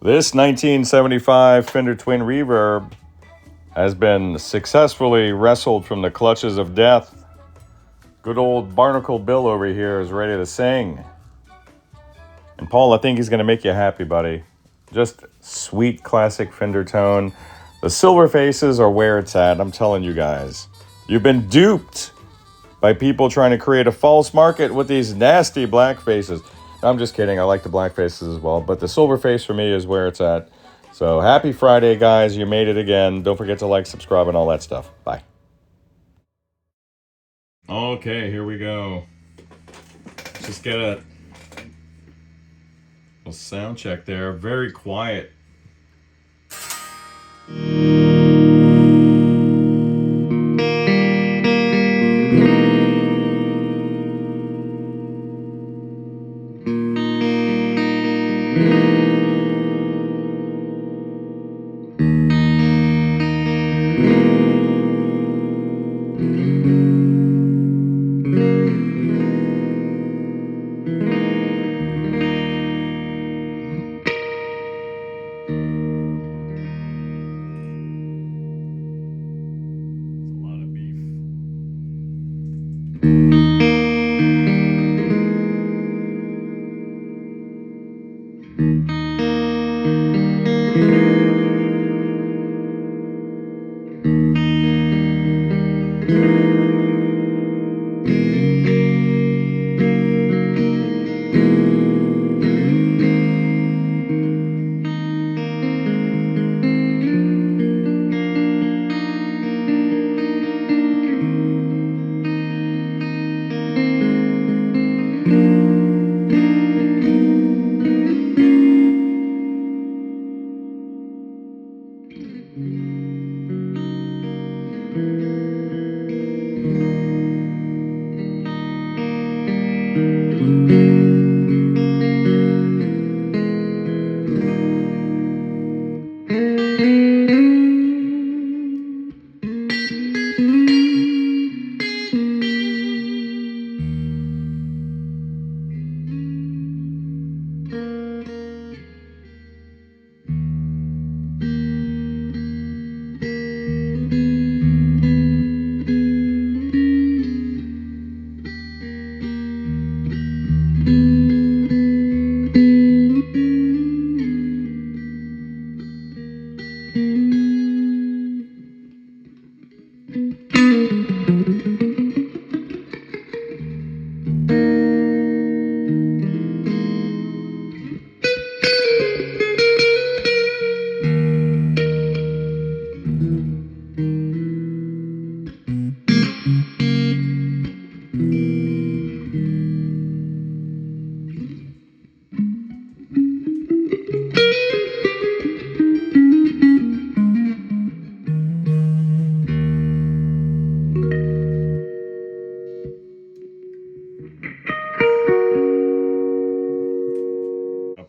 This 1975 Fender Twin Reverb has been successfully wrestled from the clutches of death. Good old Barnacle Bill over here is ready to sing. And Paul, I think he's going to make you happy, buddy. Just sweet classic Fender tone. The silver faces are where it's at, I'm telling you guys. You've been duped by people trying to create a false market with these nasty black faces. I'm just kidding. I like the black faces as well. But the silver face for me is where it's at. So happy Friday, guys. You made it again. Don't forget to like, subscribe, and all that stuff. Bye. Okay, here we go. Just get a little sound check there. Very quiet.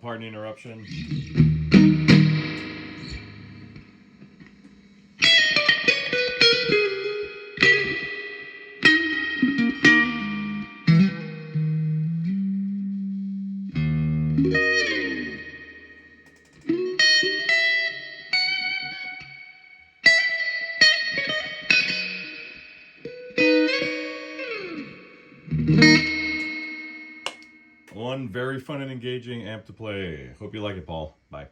Pardon the interruption. One very fun and engaging amp to play. Hope you like it, Paul. Bye.